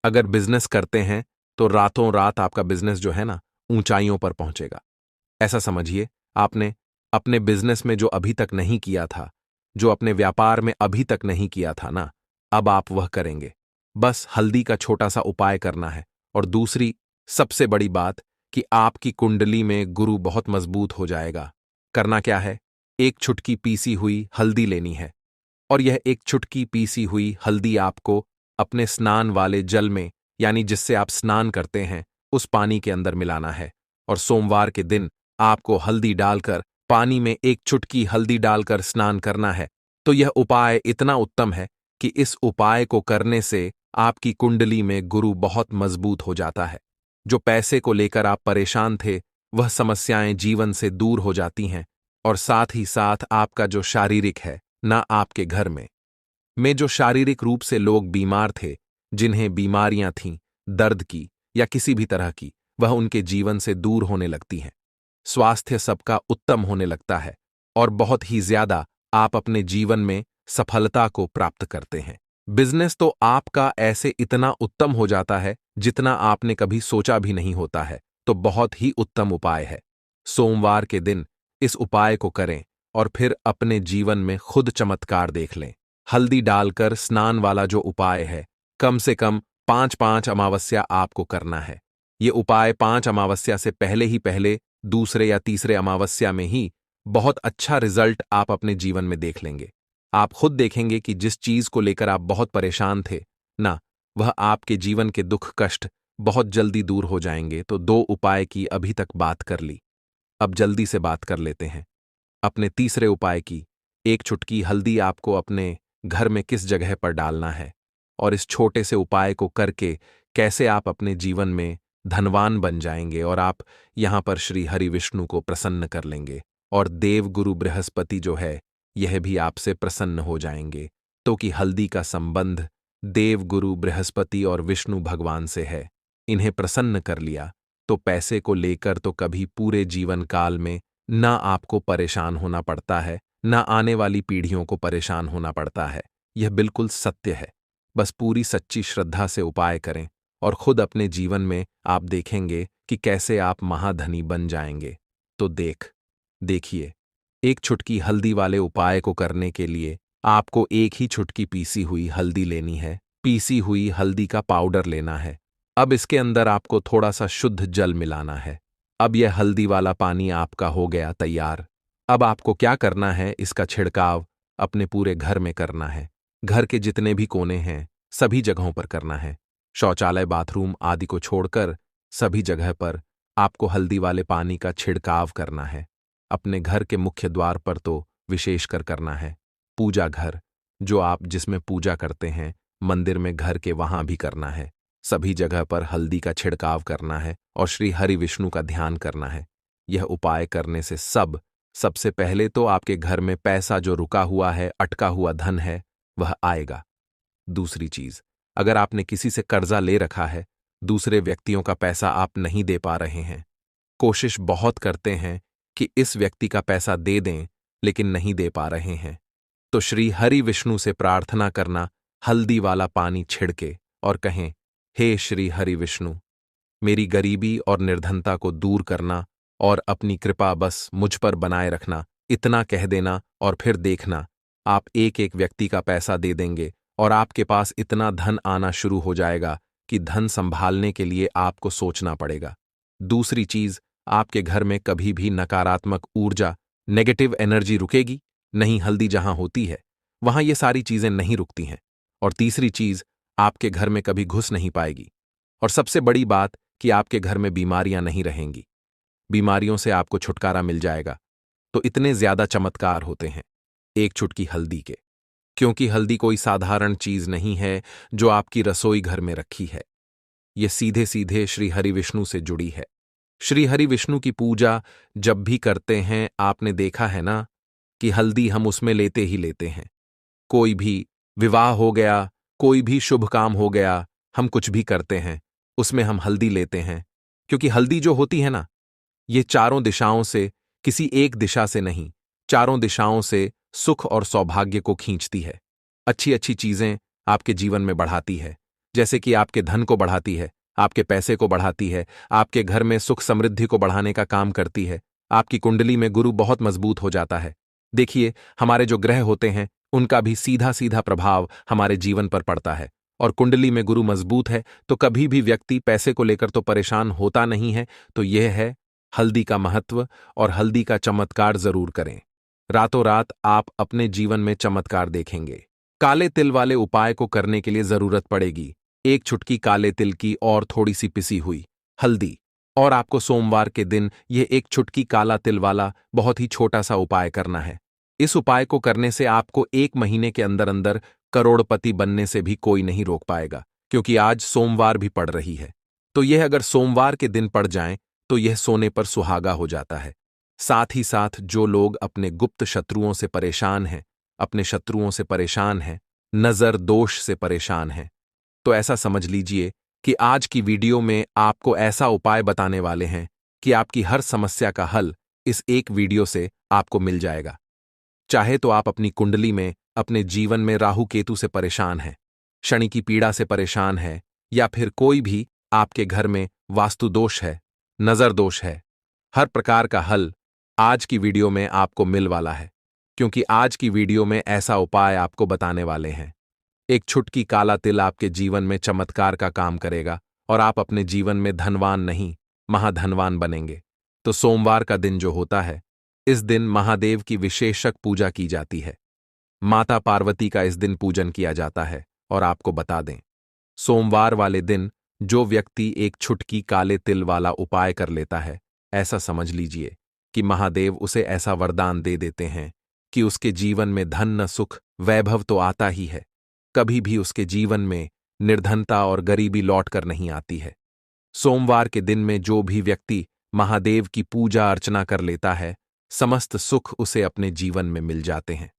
अगर बिजनेस करते हैं तो रातों रात आपका बिजनेस जो है ना, ऊंचाइयों पर पहुंचेगा। ऐसा समझिए, आपने अपने बिजनेस में जो अभी तक नहीं किया था, जो अपने व्यापार में अभी तक नहीं किया था ना, अब आप वह करेंगे। बस हल्दी का छोटा सा उपाय करना है। और दूसरी सबसे बड़ी बात कि आपकी कुंडली में गुरु बहुत मजबूत हो जाएगा। करना क्या है? एक चुटकी पीसी हुई हल्दी लेनी है और यह एक चुटकी पीसी हुई हल्दी आपको अपने स्नान वाले जल में, यानी जिससे आप स्नान करते हैं, उस पानी के अंदर मिलाना है। और सोमवार के दिन आपको हल्दी डालकर, पानी में एक चुटकी हल्दी डालकर स्नान करना है। तो यह उपाय इतना उत्तम है कि इस उपाय को करने से आपकी कुंडली में गुरु बहुत मजबूत हो जाता है। जो पैसे को लेकर आप परेशान थे, वह समस्याएं जीवन से दूर हो जाती हैं। और साथ ही साथ आपका जो शारीरिक है ना, आपके घर में जो शारीरिक रूप से लोग बीमार थे, जिन्हें बीमारियां थीं, दर्द की या किसी भी तरह की, वह उनके जीवन से दूर होने लगती हैं। स्वास्थ्य सबका उत्तम होने लगता है और बहुत ही ज्यादा आप अपने जीवन में सफलता को प्राप्त करते हैं। बिजनेस तो आपका ऐसे इतना उत्तम हो जाता है जितना आपने कभी सोचा भी नहीं होता है। तो बहुत ही उत्तम उपाय है। सोमवार के दिन इस उपाय को करें और फिर अपने जीवन में खुद चमत्कार देख लें। हल्दी डालकर स्नान वाला जो उपाय है, कम से कम 5-5 अमावस्या आपको करना है। ये उपाय 5 अमावस्या से पहले ही पहले, दूसरे या तीसरे अमावस्या में ही बहुत अच्छा रिजल्ट आप अपने जीवन में देख लेंगे। आप खुद देखेंगे कि जिस चीज को लेकर आप बहुत परेशान थे ना, वह आपके जीवन के दुख कष्ट बहुत जल्दी दूर हो जाएंगे। तो 2 उपाय की अभी तक बात कर ली, अब जल्दी से बात कर लेते हैं अपने तीसरे उपाय की। एक चुटकी हल्दी आपको अपने घर में किस जगह पर डालना है और इस छोटे से उपाय को करके कैसे आप अपने जीवन में धनवान बन जाएंगे और आप यहां पर श्री हरि विष्णु को प्रसन्न कर लेंगे और देव गुरु बृहस्पति जो है, यह भी आपसे प्रसन्न हो जाएंगे। तो कि हल्दी का संबंध देव गुरु बृहस्पति और विष्णु भगवान से है। इन्हें प्रसन्न कर लिया तो पैसे को लेकर तो कभी पूरे जीवन काल में ना आपको परेशान होना पड़ता है, ना आने वाली पीढ़ियों को परेशान होना पड़ता है। यह बिल्कुल सत्य है। बस पूरी सच्ची श्रद्धा से उपाय करें और खुद अपने जीवन में आप देखेंगे कि कैसे आप महाधनी बन जाएंगे। तो देखिए, एक चुटकी हल्दी वाले उपाय को करने के लिए आपको एक ही चुटकी पीसी हुई हल्दी लेनी है। पीसी हुई हल्दी का पाउडर लेना है। अब इसके अंदर आपको थोड़ा सा शुद्ध जल मिलाना है। अब यह हल्दी वाला पानी आपका हो गया तैयार। अब आपको क्या करना है, इसका छिड़काव अपने पूरे घर में करना है। घर के जितने भी कोने हैं, सभी जगहों पर करना है। शौचालय, बाथरूम आदि को छोड़कर सभी जगह पर आपको हल्दी वाले पानी का छिड़काव करना है। अपने घर के मुख्य द्वार पर तो विशेषकर करना है। पूजा घर, जो आप जिसमें पूजा करते हैं, मंदिर में, घर के, वहां भी करना है। सभी जगह पर हल्दी का छिड़काव करना है और श्री हरि विष्णु का ध्यान करना है। यह उपाय करने से सबसे पहले तो आपके घर में पैसा जो रुका हुआ है, अटका हुआ धन है, वह आएगा। दूसरी चीज, अगर आपने किसी से कर्जा ले रखा है, दूसरे व्यक्तियों का पैसा आप नहीं दे पा रहे हैं, कोशिश बहुत करते हैं कि इस व्यक्ति का पैसा दे दें, लेकिन नहीं दे पा रहे हैं, तो श्री हरि विष्णु से प्रार्थना करना, हल्दी वाला पानी छिड़के और कहें, हे श्री हरि विष्णु, मेरी गरीबी और निर्धनता को दूर करना और अपनी कृपा बस मुझ पर बनाए रखना। इतना कह देना और फिर देखना, आप एक एक व्यक्ति का पैसा दे देंगे और आपके पास इतना धन आना शुरू हो जाएगा कि धन संभालने के लिए आपको सोचना पड़ेगा। दूसरी चीज, आपके घर में कभी भी नकारात्मक ऊर्जा, नेगेटिव एनर्जी रुकेगी नहीं। हल्दी जहां होती है वहां ये सारी चीजें नहीं रुकती हैं। और तीसरी चीज, आपके घर में कभी घुस नहीं पाएगी। और सबसे बड़ी बात कि आपके घर में बीमारियां नहीं रहेंगी। बीमारियों से आपको छुटकारा मिल जाएगा। तो इतने ज्यादा चमत्कार होते हैं एक चुटकी हल्दी के, क्योंकि हल्दी कोई साधारण चीज नहीं है जो आपकी रसोई घर में रखी है। ये सीधे सीधे श्री हरि विष्णु से जुड़ी है। श्री हरि विष्णु की पूजा जब भी करते हैं, आपने देखा है ना कि हल्दी हम उसमें लेते ही लेते हैं। कोई भी विवाह हो गया, कोई भी शुभ काम हो गया, हम कुछ भी करते हैं, उसमें हम हल्दी लेते हैं। क्योंकि हल्दी जो होती है ना, ये चारों दिशाओं से, किसी एक दिशा से नहीं, चारों दिशाओं से सुख और सौभाग्य को खींचती है। अच्छी अच्छी चीजें आपके जीवन में बढ़ाती है, जैसे कि आपके धन को बढ़ाती है, आपके पैसे को बढ़ाती है, आपके घर में सुख समृद्धि को बढ़ाने का काम करती है। आपकी कुंडली में गुरु बहुत मजबूत हो जाता है। देखिए, हमारे जो ग्रह होते हैं उनका भी सीधा सीधा प्रभाव हमारे जीवन पर पड़ता है। और कुंडली में गुरु मजबूत है तो कभी भी व्यक्ति पैसे को लेकर तो परेशान होता नहीं है। तो यह है हल्दी का महत्व, और हल्दी का चमत्कार जरूर करें। रातों रात आप अपने जीवन में चमत्कार देखेंगे। काले तिल वाले उपाय को करने के लिए जरूरत पड़ेगी एक चुटकी काले तिल की और थोड़ी सी पिसी हुई हल्दी। और आपको सोमवार के दिन यह एक चुटकी काला तिल वाला बहुत ही छोटा सा उपाय करना है। इस उपाय को करने से आपको 1 महीने के अंदर अंदर करोड़पति बनने से भी कोई नहीं रोक पाएगा, क्योंकि आज सोमवार भी पड़ रही है। तो यह अगर सोमवार के दिन पड़ जाए तो यह सोने पर सुहागा हो जाता है। साथ ही साथ जो लोग अपने गुप्त शत्रुओं से परेशान हैं, अपने शत्रुओं से परेशान हैं, नजर दोष से परेशान हैं, तो ऐसा समझ लीजिए कि आज की वीडियो में आपको ऐसा उपाय बताने वाले हैं कि आपकी हर समस्या का हल इस एक वीडियो से आपको मिल जाएगा। चाहे तो आप अपनी कुंडली में, अपने जीवन में राहु केतु से परेशान हैं, शनि की पीड़ा से परेशान है, या फिर कोई भी आपके घर में वास्तु दोष है, नजर दोष है, हर प्रकार का हल आज की वीडियो में आपको मिल वाला है। क्योंकि आज की वीडियो में ऐसा उपाय आपको बताने वाले हैं। एक चुटकी काला तिल आपके जीवन में चमत्कार का काम करेगा और आप अपने जीवन में धनवान नहीं, महाधनवान बनेंगे। तो सोमवार का दिन जो होता है, इस दिन महादेव की विशेषक पूजा की जाती है। माता पार्वती का इस दिन पूजन किया जाता है। और आपको बता दें, सोमवार वाले दिन जो व्यक्ति एक चुटकी काले तिल वाला उपाय कर लेता है, ऐसा समझ लीजिए कि महादेव उसे ऐसा वरदान दे देते हैं कि उसके जीवन में धन न सुख वैभव तो आता ही है, कभी भी उसके जीवन में निर्धनता और गरीबी लौट कर नहीं आती है। सोमवार के दिन में जो भी व्यक्ति महादेव की पूजा अर्चना कर लेता है, समस्त सुख उसे अपने जीवन में मिल जाते हैं।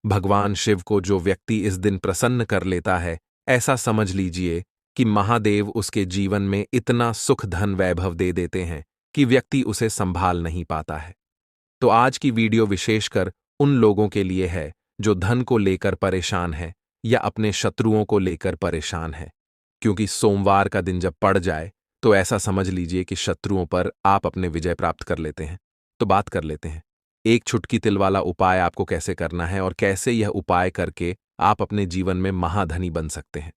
भगवान शिव को जो व्यक्ति इस दिन प्रसन्न कर लेता है, ऐसा समझ लीजिए कि महादेव उसके जीवन में इतना सुख धन वैभव दे देते हैं कि व्यक्ति उसे संभाल नहीं पाता है। तो आज की वीडियो विशेषकर उन लोगों के लिए है जो धन को लेकर परेशान है या अपने शत्रुओं को लेकर परेशान है। क्योंकि सोमवार का दिन जब पड़ जाए तो ऐसा समझ लीजिए कि शत्रुओं पर आप अपने विजय प्राप्त कर लेते हैं। तो बात कर लेते हैं एक चुटकी तिल वाला उपाय आपको कैसे करना है और कैसे यह उपाय करके आप अपने जीवन में महाधनी बन सकते हैं।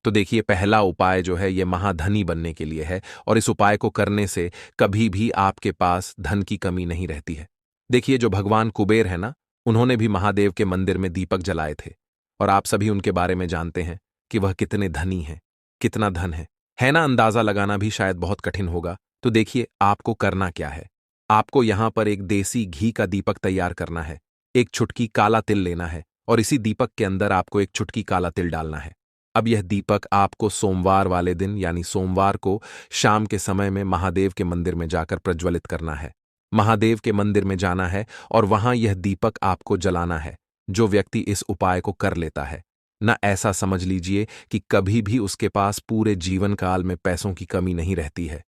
तो देखिए, पहला उपाय जो है यह महाधनी बनने के लिए है, और इस उपाय को करने से कभी भी आपके पास धन की कमी नहीं रहती है। देखिए, जो भगवान कुबेर है ना, उन्होंने भी महादेव के मंदिर में दीपक जलाए थे, और आप सभी उनके बारे में जानते हैं कि वह कितने धनी हैं। कितना धन है ना? अंदाजा लगाना भी शायद बहुत कठिन होगा। तो देखिए आपको करना क्या है। आपको यहां पर एक देसी घी का दीपक तैयार करना है, एक चुटकी काला तिल लेना है और इसी दीपक के अंदर आपको एक चुटकी काला तिल डालना है। अब यह दीपक आपको सोमवार वाले दिन यानी सोमवार को शाम के समय में महादेव के मंदिर में जाकर प्रज्वलित करना है। महादेव के मंदिर में जाना है और वहां यह दीपक आपको जलाना है। जो व्यक्ति इस उपाय को कर लेता है ना, ऐसा समझ लीजिए कि कभी भी उसके पास पूरे जीवन काल में पैसों की कमी नहीं रहती है।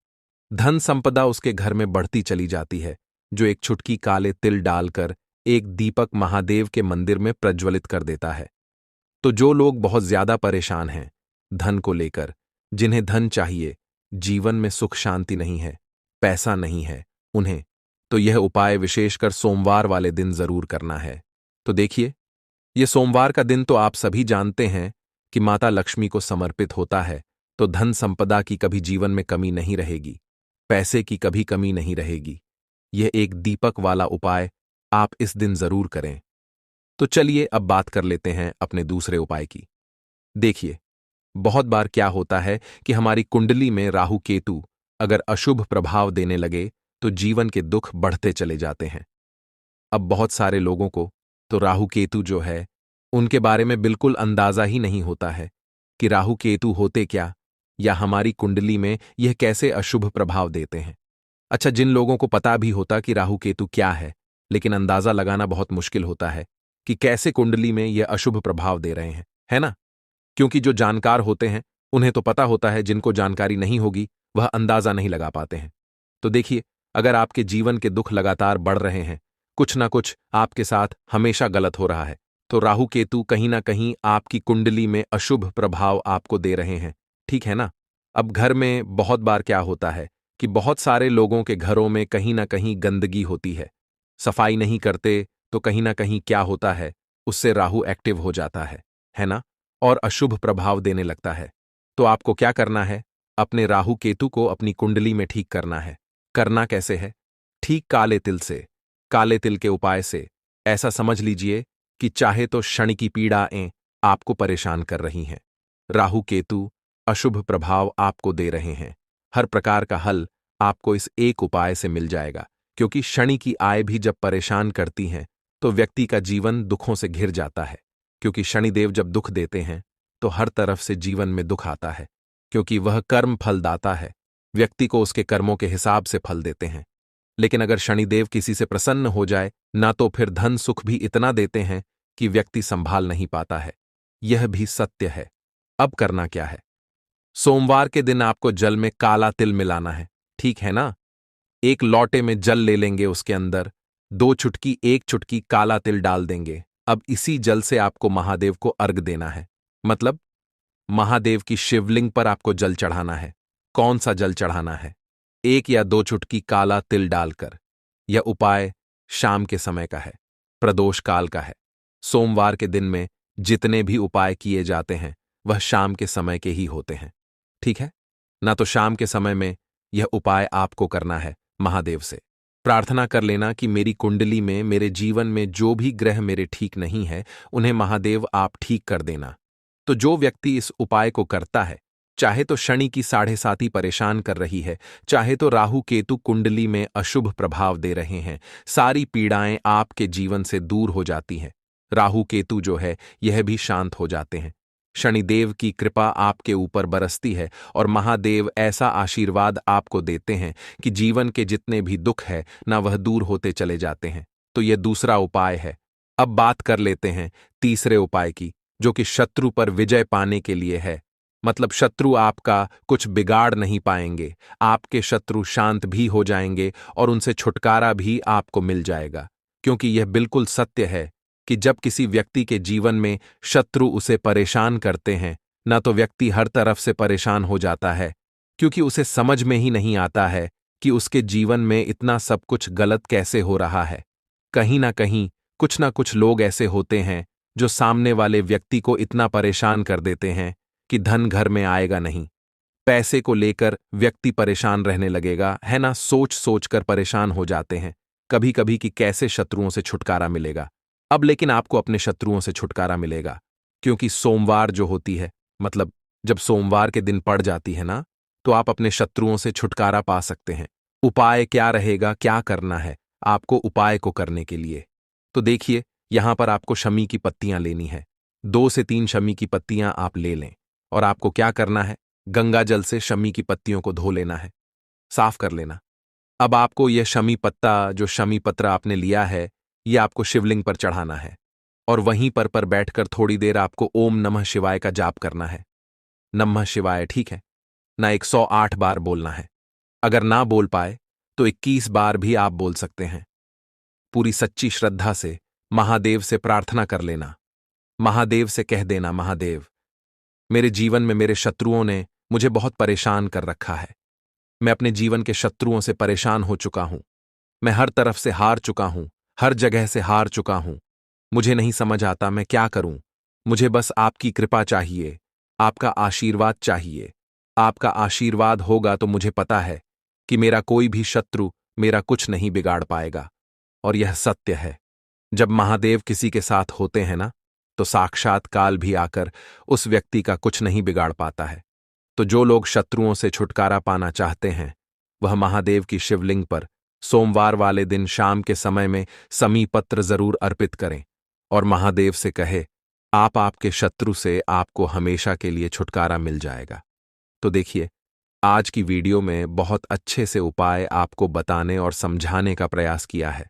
धन संपदा उसके घर में बढ़ती चली जाती है। जो एक चुटकी काले तिल डालकर एक दीपक महादेव के मंदिर में प्रज्वलित कर देता है। तो जो लोग बहुत ज्यादा परेशान हैं धन को लेकर, जिन्हें धन चाहिए, जीवन में सुख शांति नहीं है, पैसा नहीं है उन्हें, तो यह उपाय विशेषकर सोमवार वाले दिन जरूर करना है। तो देखिए, ये सोमवार का दिन तो आप सभी जानते हैं कि माता लक्ष्मी को समर्पित होता है, तो धन संपदा की कभी जीवन में कमी नहीं रहेगी, पैसे की कभी कमी नहीं रहेगी। यह एक दीपक वाला उपाय आप इस दिन जरूर करें। तो चलिए अब बात कर लेते हैं अपने दूसरे उपाय की। देखिए, बहुत बार क्या होता है कि हमारी कुंडली में राहु केतु अगर अशुभ प्रभाव देने लगे तो जीवन के दुख बढ़ते चले जाते हैं। अब बहुत सारे लोगों को तो राहु केतु जो है उनके बारे में बिल्कुल अंदाजा ही नहीं होता है कि राहु केतु होते क्या या हमारी कुंडली में यह कैसे अशुभ प्रभाव देते हैं। अच्छा, जिन लोगों को पता भी होता कि राहु केतु क्या है, लेकिन अंदाजा लगाना बहुत मुश्किल होता है कि कैसे कुंडली में यह अशुभ प्रभाव दे रहे हैं, है ना? क्योंकि जो जानकार होते हैं उन्हें तो पता होता है, जिनको जानकारी नहीं होगी वह अंदाजा नहीं लगा पाते हैं। तो देखिए, अगर आपके जीवन के दुख लगातार बढ़ रहे हैं, कुछ ना कुछ आपके साथ हमेशा गलत हो रहा है, तो राहु केतु कहीं ना कहीं आपकी कुंडली में अशुभ प्रभाव आपको दे रहे हैं, ठीक है ना? अब घर में बहुत बार क्या होता है कि बहुत सारे लोगों के घरों में कहीं ना कहीं गंदगी होती है, सफाई नहीं करते, तो कहीं ना कहीं क्या होता है, उससे राहु एक्टिव हो जाता है ना? और अशुभ प्रभाव देने लगता है। तो आपको क्या करना है, अपने राहु केतु को अपनी कुंडली में ठीक करना है। करना कैसे है? ठीक काले तिल से, काले तिल के उपाय से। ऐसा समझ लीजिए कि चाहे तो शनि की पीड़ाएं आपको परेशान कर रही हैं, राहु केतु अशुभ प्रभाव आपको दे रहे हैं, हर प्रकार का हल आपको इस एक उपाय से मिल जाएगा। क्योंकि शनि की आय भी जब परेशान करती हैं तो व्यक्ति का जीवन दुखों से घिर जाता है। क्योंकि शनिदेव जब दुख देते हैं तो हर तरफ से जीवन में दुख आता है, क्योंकि वह कर्म फलदाता है, व्यक्ति को उसके कर्मों के हिसाब से फल देते हैं। लेकिन अगर शनिदेव किसी से प्रसन्न हो जाए ना, तो फिर धन सुख भी इतना देते हैं कि व्यक्ति संभाल नहीं पाता है। यह भी सत्य है। अब करना क्या है? सोमवार के दिन आपको जल में काला तिल मिलाना है, ठीक है ना? एक लोटे में जल ले लेंगे, उसके अंदर 2 चुटकी 1 चुटकी काला तिल डाल देंगे। अब इसी जल से आपको महादेव को अर्घ देना है, मतलब महादेव की शिवलिंग पर आपको जल चढ़ाना है। कौन सा जल चढ़ाना है? 1 या 2 चुटकी काला तिल डालकर। यह उपाय शाम के समय का है, प्रदोष काल का है। सोमवार के दिन में जितने भी उपाय किए जाते हैं वह शाम के समय के ही होते हैं, ठीक है ना? तो शाम के समय में यह उपाय आपको करना है। महादेव से प्रार्थना कर लेना कि मेरी कुंडली में, मेरे जीवन में जो भी ग्रह मेरे ठीक नहीं है उन्हें महादेव आप ठीक कर देना। तो जो व्यक्ति इस उपाय को करता है, चाहे तो शनि की 7.5 परेशान कर रही है, चाहे तो राहु केतु कुंडली में अशुभ प्रभाव दे रहे हैं, सारी पीड़ाएं आपके जीवन से दूर हो जाती हैं। राहु केतु जो है यह भी शांत हो जाते हैं। शनिदेव की कृपा आपके ऊपर बरसती है और महादेव ऐसा आशीर्वाद आपको देते हैं कि जीवन के जितने भी दुख है ना, वह दूर होते चले जाते हैं। तो यह दूसरा उपाय है। अब बात कर लेते हैं तीसरे उपाय की, जो कि शत्रु पर विजय पाने के लिए है। मतलब शत्रु आपका कुछ बिगाड़ नहीं पाएंगे, आपके शत्रु शांत भी हो जाएंगे और उनसे छुटकारा भी आपको मिल जाएगा। क्योंकि यह बिल्कुल सत्य है कि जब किसी व्यक्ति के जीवन में शत्रु उसे परेशान करते हैं ना, तो व्यक्ति हर तरफ से परेशान हो जाता है, क्योंकि उसे समझ में ही नहीं आता है कि उसके जीवन में इतना सब कुछ गलत कैसे हो रहा है। कहीं ना कुछ लोग ऐसे होते हैं जो सामने वाले व्यक्ति को इतना परेशान कर देते हैं कि धन घर में आएगा नहीं, पैसे को लेकर व्यक्ति परेशान रहने लगेगा, है ना? सोच सोच कर परेशान हो जाते हैं कभी कभी कि कैसे शत्रुओं से छुटकारा मिलेगा। अब लेकिन आपको अपने शत्रुओं से छुटकारा मिलेगा, क्योंकि सोमवार जो होती है, मतलब जब सोमवार के दिन पड़ जाती है ना, तो आप अपने शत्रुओं से छुटकारा पा सकते हैं। उपाय क्या रहेगा, क्या करना है आपको उपाय को करने के लिए? तो देखिए, यहां पर आपको शमी की पत्तियां लेनी है। 2 से 3 शमी की पत्तियां आप ले लें और आपको क्या करना है, गंगा जल से शमी की पत्तियों को धो लेना है, साफ कर लेना। अब आपको यह शमी पत्ता, जो शमी पत्र आपने लिया है, यह आपको शिवलिंग पर चढ़ाना है और वहीं पर बैठकर थोड़ी देर आपको ओम नमः शिवाय का जाप करना है। नमः शिवाय, ठीक है ना, 108 बार बोलना है। अगर ना बोल पाए तो 21 बार भी आप बोल सकते हैं। पूरी सच्ची श्रद्धा से महादेव से प्रार्थना कर लेना। महादेव से कह देना, महादेव, मेरे जीवन में मेरे शत्रुओं ने मुझे बहुत परेशान कर रखा है। मैं अपने जीवन के शत्रुओं से परेशान हो चुका हूं। मैं हर तरफ से हार चुका हूं, हर जगह से हार चुका हूं। मुझे नहीं समझ आता मैं क्या करूं। मुझे बस आपकी कृपा चाहिए, आपका आशीर्वाद चाहिए। आपका आशीर्वाद होगा तो मुझे पता है कि मेरा कोई भी शत्रु मेरा कुछ नहीं बिगाड़ पाएगा। और यह सत्य है, जब महादेव किसी के साथ होते हैं ना, तो साक्षात काल भी आकर उस व्यक्ति का कुछ नहीं बिगाड़ पाता है। तो जो लोग शत्रुओं से छुटकारा पाना चाहते हैं, वह महादेव की शिवलिंग पर सोमवार वाले दिन शाम के समय में समी पत्र जरूर अर्पित करें और महादेव से कहे, आपके शत्रु से आपको हमेशा के लिए छुटकारा मिल जाएगा। तो देखिए, आज की वीडियो में बहुत अच्छे से उपाय आपको बताने और समझाने का प्रयास किया है।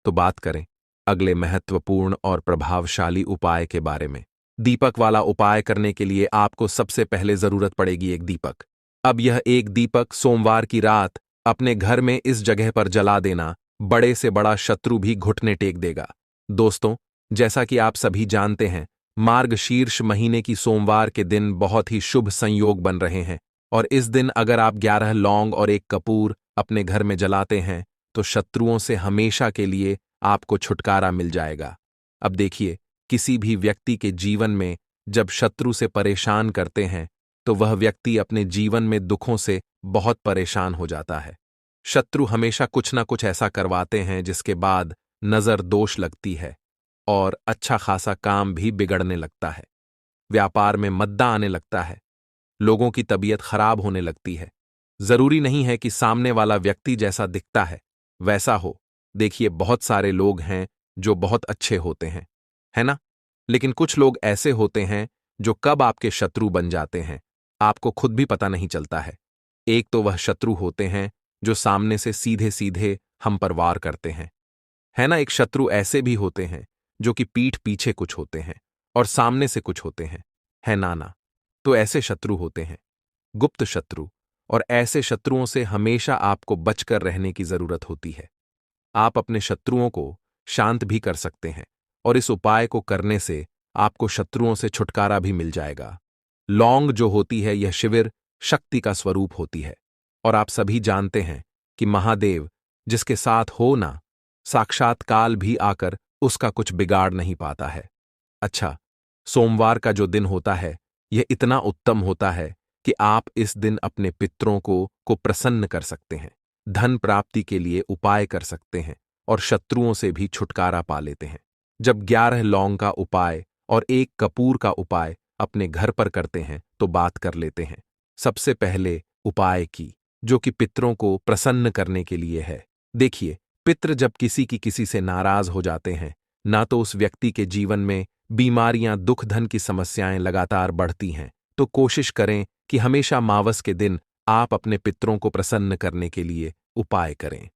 तो बात करें अगले महत्वपूर्ण और प्रभावशाली उपाय के बारे में। दीपक वाला उपाय करने के लिए आपको सबसे पहले जरूरत पड़ेगी एक दीपक। अब यह एक दीपक सोमवार की रात अपने घर में इस जगह पर जला देना, बड़े से बड़ा शत्रु भी घुटने टेक देगा। दोस्तों, जैसा कि आप सभी जानते हैं, मार्गशीर्ष महीने की सोमवार के दिन बहुत ही शुभ संयोग बन रहे हैं और इस दिन अगर आप 11 लौंग और 1 कपूर अपने घर में जलाते हैं तो शत्रुओं से हमेशा के लिए आपको छुटकारा मिल जाएगा। अब देखिए, किसी भी व्यक्ति के जीवन में जब शत्रु से परेशान करते हैं तो वह व्यक्ति अपने जीवन में दुखों से बहुत परेशान हो जाता है। शत्रु हमेशा कुछ ना कुछ ऐसा करवाते हैं जिसके बाद नजर दोष लगती है और अच्छा खासा काम भी बिगड़ने लगता है। व्यापार में मद्दा आने लगता है, लोगों की तबीयत खराब होने लगती है। जरूरी नहीं है कि सामने वाला व्यक्ति जैसा दिखता है वैसा हो। देखिए, बहुत सारे लोग हैं जो बहुत अच्छे होते हैं, है ना? लेकिन कुछ लोग ऐसे होते हैं जो कब आपके शत्रु बन जाते हैं आपको खुद भी पता नहीं चलता है। एक तो वह शत्रु होते हैं जो सामने से सीधे सीधे हम पर वार करते हैं, है ना? एक शत्रु ऐसे भी होते हैं जो कि पीठ पीछे कुछ होते हैं और सामने से कुछ होते हैं, है ना? तो ऐसे शत्रु होते हैं गुप्त शत्रु, और ऐसे शत्रुओं से हमेशा आपको बचकर रहने की जरूरत होती है। आप अपने शत्रुओं को शांत भी कर सकते हैं और इस उपाय को करने से आपको शत्रुओं से छुटकारा भी मिल जाएगा। लौंग जो होती है, यह शिविर शक्ति का स्वरूप होती है और आप सभी जानते हैं कि महादेव जिसके साथ हो ना, साक्षात काल भी आकर उसका कुछ बिगाड़ नहीं पाता है। अच्छा, सोमवार का जो दिन होता है यह इतना उत्तम होता है कि आप इस दिन अपने पितरों को प्रसन्न कर सकते हैं, धन प्राप्ति के लिए उपाय कर सकते हैं और शत्रुओं से भी छुटकारा पा लेते हैं। जब 11 लौंग का उपाय और 1 कपूर का उपाय अपने घर पर करते हैं तो बात कर लेते हैं सबसे पहले उपाय की, जो कि पितरों को प्रसन्न करने के लिए है। देखिए, पितृ जब किसी से नाराज हो जाते हैं ना, तो उस व्यक्ति के जीवन में बीमारियां, दुख, धन की समस्याएं लगातार बढ़ती हैं। तो कोशिश करें कि हमेशा मावस के दिन आप अपने पितरों को प्रसन्न करने के लिए उपाय करें।